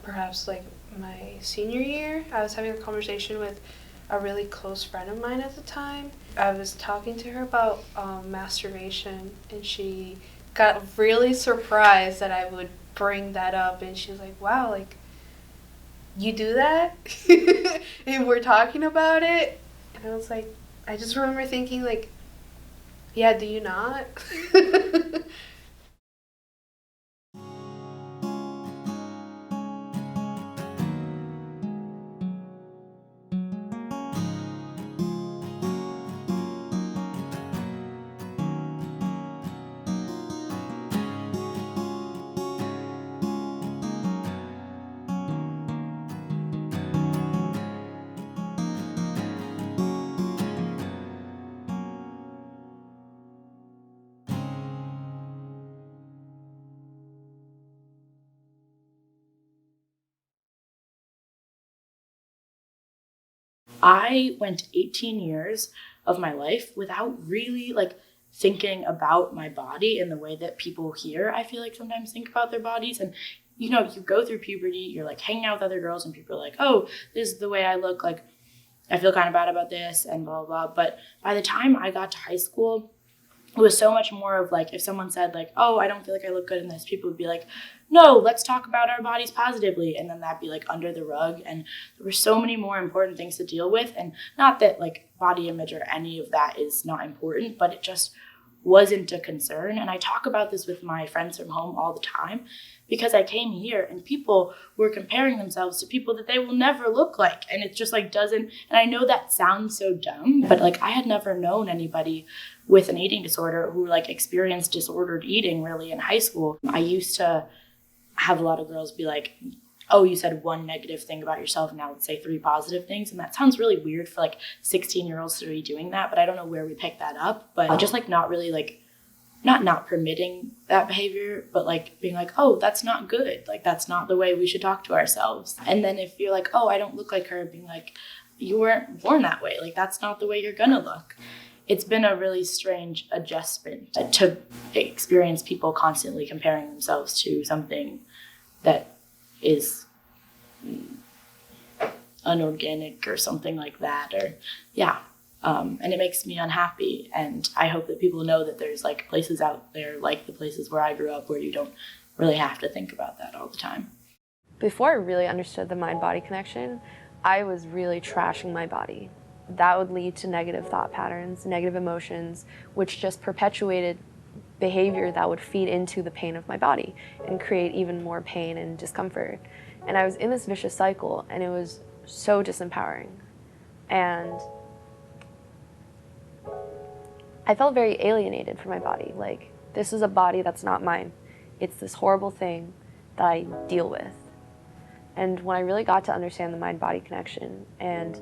perhaps like my senior year. I was having a conversation with a really close friend of mine at the time. I was talking to her about masturbation, and she got really surprised that I would bring that up, and she was like, wow, like, you do that? And we're talking about it? And I was like, I just remember thinking, like, yeah, do you not? I went 18 years of my life without really like thinking about my body in the way that people here, I feel like, sometimes think about their bodies. And you know, you go through puberty, you're like hanging out with other girls, and people are like, oh, this is the way I look, like I feel kind of bad about this, and blah, blah, blah. But by the time I got to high school, it was so much more of like, if someone said like, oh, I don't feel like I look good in this, people would be like, no, let's talk about our bodies positively. And then that'd be like under the rug. And there were so many more important things to deal with. And not that like body image or any of that is not important, but it just wasn't a concern. And I talk about this with my friends from home all the time, because I came here and people were comparing themselves to people that they will never look like. And it just like doesn't, and I know that sounds so dumb, but like I had never known anybody with an eating disorder who like experienced disordered eating really in high school. I used to have a lot of girls be like, oh, you said one negative thing about yourself, now let's say 3 positive things. And that sounds really weird for like 16-year-olds to be doing that, but I don't know where we picked that up. But just like not really like, not permitting that behavior, but like being like, oh, that's not good. Like that's not the way we should talk to ourselves. And then if you're like, oh, I don't look like her, being like, you weren't born that way. Like that's not the way you're gonna look. It's been a really strange adjustment to experience people constantly comparing themselves to something that is unorganic or something like that, or and it makes me unhappy. And I hope that people know that there's like places out there, like the places where I grew up, where you don't really have to think about that all the time. Before I really understood the mind-body connection, I was really trashing my body. That would lead to negative thought patterns, negative emotions, which just perpetuated behavior that would feed into the pain of my body and create even more pain and discomfort. And I was in this vicious cycle, and it was so disempowering. And I felt very alienated from my body. Like, this is a body that's not mine. It's this horrible thing that I deal with. And when I really got to understand the mind-body connection and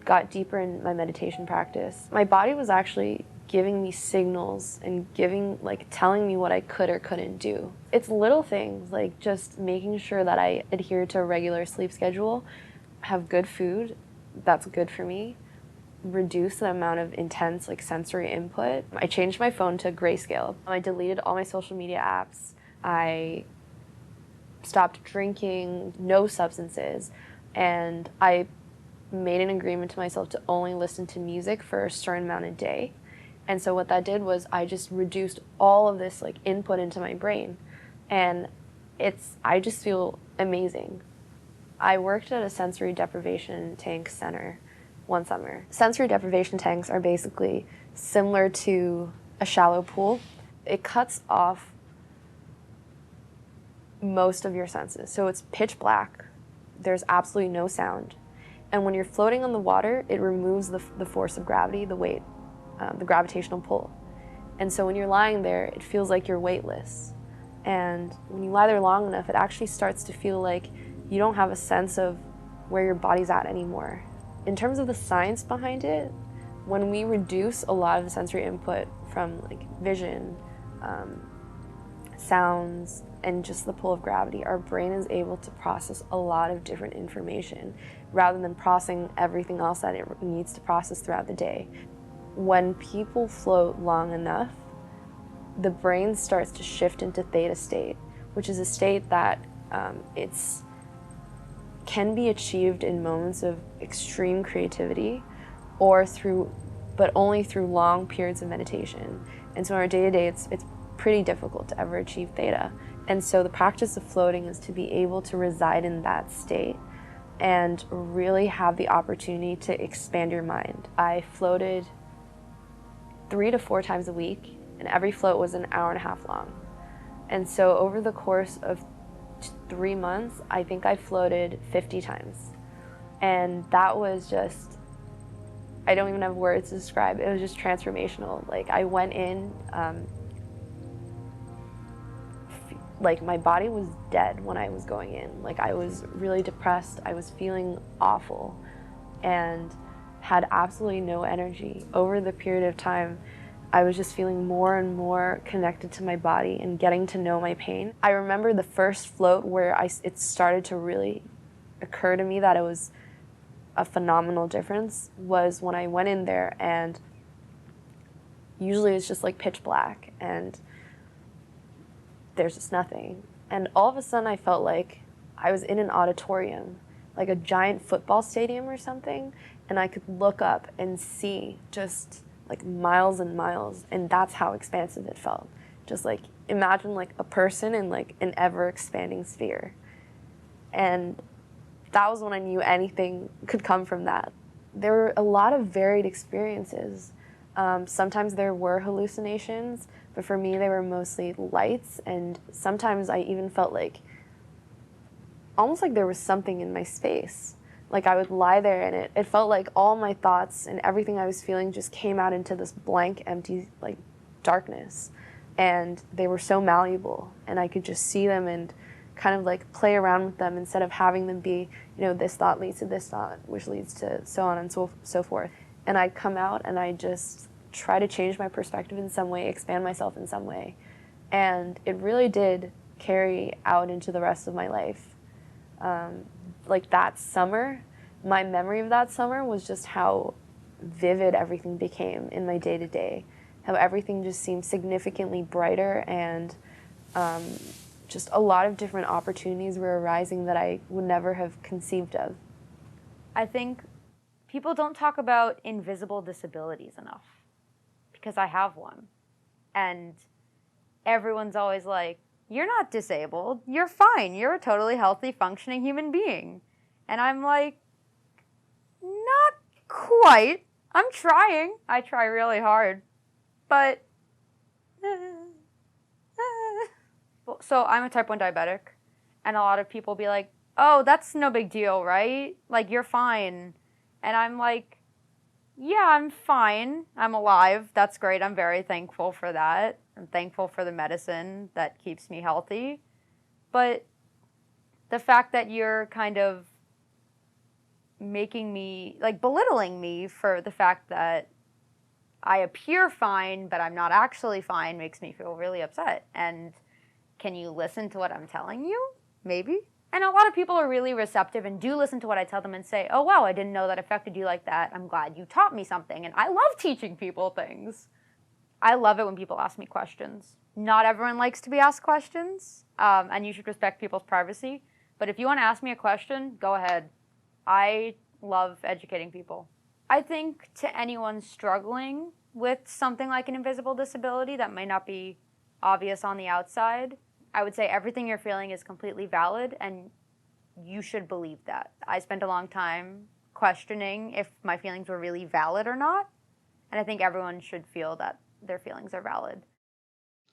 got deeper in my meditation practice, my body was actually giving me signals and telling me what I could or couldn't do. It's little things, like just making sure that I adhere to a regular sleep schedule, have good food that's good for me, reduce the amount of intense sensory input. I changed my phone to grayscale. I deleted all my social media apps. I stopped drinking, no substances, and I made an agreement to myself to only listen to music for a certain amount a day. And so what that did was I just reduced all of this input into my brain, and I just feel amazing. I worked at a sensory deprivation tank center one summer. Sensory deprivation tanks are basically similar to a shallow pool. It cuts off most of your senses. So it's pitch black, there's absolutely no sound. And when you're floating on the water, it removes the force of gravity, the weight, the gravitational pull. And so when you're lying there, it feels like you're weightless. And when you lie there long enough, it actually starts to feel like you don't have a sense of where your body's at anymore. In terms of the science behind it, when we reduce a lot of the sensory input from vision, sounds, and just the pull of gravity, our brain is able to process a lot of different information rather than processing everything else that it needs to process throughout the day. When people float long enough, the brain starts to shift into theta state, which is a state that it's can be achieved in moments of extreme creativity but only through long periods of meditation. And so in our day-to-day, it's pretty difficult to ever achieve theta. And so the practice of floating is to be able to reside in that state and really have the opportunity to expand your mind. I floated 3 to 4 times a week, and every float was an hour and a half long. And so over the course of 3 months, I think I floated 50 times. And that was just, I don't even have words to describe. It was just transformational. Like, I went in, like, my body was dead when I was going in. Like, I was really depressed. I was feeling awful and had absolutely no energy. Over the period of time, I was just feeling more and more connected to my body and getting to know my pain. I remember the first float where it started to really occur to me that it was a phenomenal difference was when I went in there, and usually it's just like pitch black and there's just nothing. And all of a sudden I felt like I was in an auditorium, like a giant football stadium or something, and I could look up and see just like miles and miles, and that's how expansive it felt. Just like, imagine like a person in like an ever-expanding sphere. And that was when I knew anything could come from that. There were a lot of varied experiences. Sometimes there were hallucinations, but for me they were mostly lights, and sometimes I even felt like, almost like there was something in my space. Like, I would lie there and it felt like all my thoughts and everything I was feeling just came out into this blank, empty, like, darkness. And they were so malleable, and I could just see them and kind of like play around with them instead of having them be, you know, this thought leads to this thought, which leads to so on and so forth. And I'd come out and I just try to change my perspective in some way, expand myself in some way. And it really did carry out into the rest of my life. Like that summer, my memory of that summer was just how vivid everything became in my day-to-day, how everything just seemed significantly brighter, and just a lot of different opportunities were arising that I would never have conceived of. I think people don't talk about invisible disabilities enough, because I have one. And everyone's always like, you're not disabled, you're fine, you're a totally healthy, functioning human being. And I'm like, not quite. I'm trying. I try really hard. But, so I'm a type 1 diabetic, and a lot of people be like, oh, that's no big deal, right? Like, you're fine. And I'm like, yeah, I'm fine. I'm alive. That's great. I'm very thankful for that. I'm thankful for the medicine that keeps me healthy. But the fact that you're kind of making me, like, belittling me for the fact that I appear fine, but I'm not actually fine, makes me feel really upset. And can you listen to what I'm telling you? Maybe. And a lot of people are really receptive and do listen to what I tell them and say, oh, wow, I didn't know that affected you like that. I'm glad you taught me something. And I love teaching people things. I love it when people ask me questions. Not everyone likes to be asked questions, and you should respect people's privacy. But if you want to ask me a question, go ahead. I love educating people. I think to anyone struggling with something like an invisible disability that might not be obvious on the outside, I would say everything you're feeling is completely valid, and you should believe that. I spent a long time questioning if my feelings were really valid or not, and I think everyone should feel that their feelings are valid.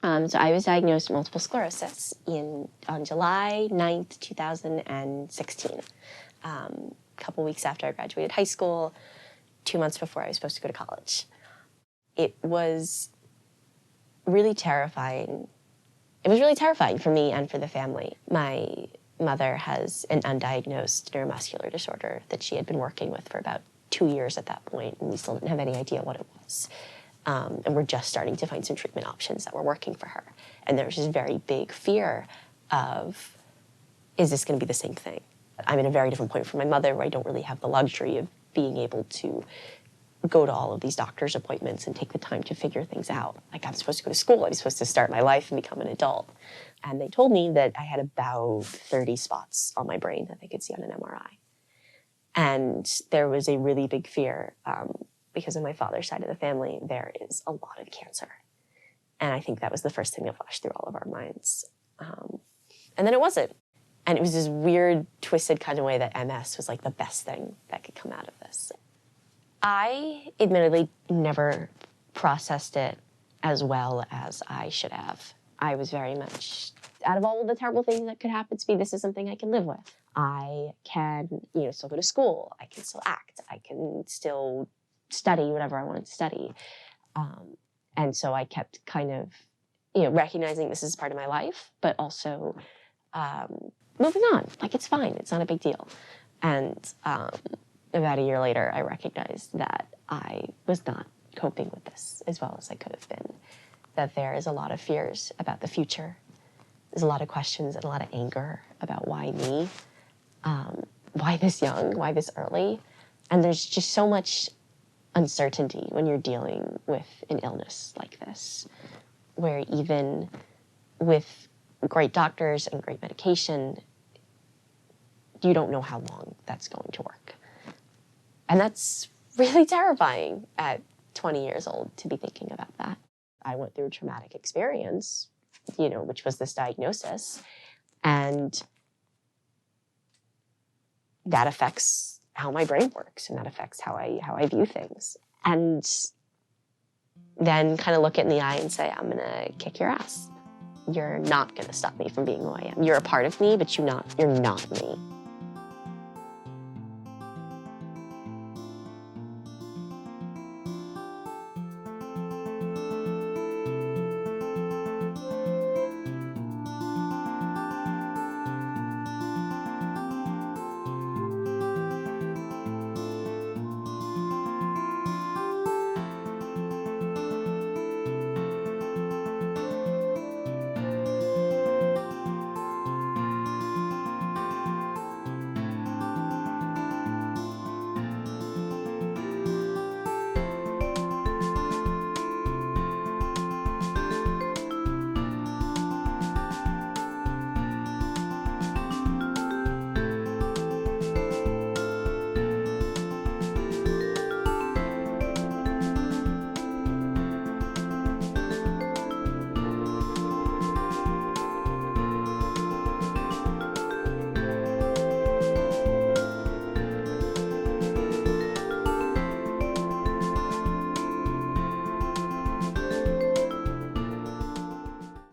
So I was diagnosed with multiple sclerosis on July 9th, 2016. A couple weeks after I graduated high school, 2 months before I was supposed to go to college. It was really terrifying. It was really terrifying for me and for the family. My mother has an undiagnosed neuromuscular disorder that she had been working with for about 2 years at that point, and we still didn't have any idea what it was. And we're just starting to find some treatment options that were working for her. And there was this very big fear of, is this going to be the same thing? I'm in a very different point from my mother, where I don't really have the luxury of being able to go to all of these doctor's appointments and take the time to figure things out. Like, I'm supposed to go to school, I'm supposed to start my life and become an adult. And they told me that I had about 30 spots on my brain that they could see on an MRI. And there was a really big fear, because of my father's side of the family, there is a lot of cancer. And I think that was the first thing that flashed through all of our minds. And then it wasn't. And it was this weird, twisted kind of way that MS was like the best thing that could come out of this. I admittedly never processed it as well as I should have. I was very much, out of all of the terrible things that could happen to me, this is something I can live with. I can, still go to school. I can still act. I can still study whatever I wanted to study. And so I kept kind of, recognizing this is part of my life, but also moving on. Like, it's fine. It's not a big deal. And about a year later, I recognized that I was not coping with this as well as I could have been. That there is a lot of fears about the future. There's a lot of questions and a lot of anger about why me, why this young, why this early. And there's just so much uncertainty when you're dealing with an illness like this, where even with great doctors and great medication, you don't know how long that's going to work. And that's really terrifying at 20 years old to be thinking about that. I went through a traumatic experience, which was this diagnosis, and that affects how my brain works, and that affects how I view things. And then kind of look it in the eye and say, I'm gonna kick your ass. You're not gonna stop me from being who I am. You're a part of me, but you're not me.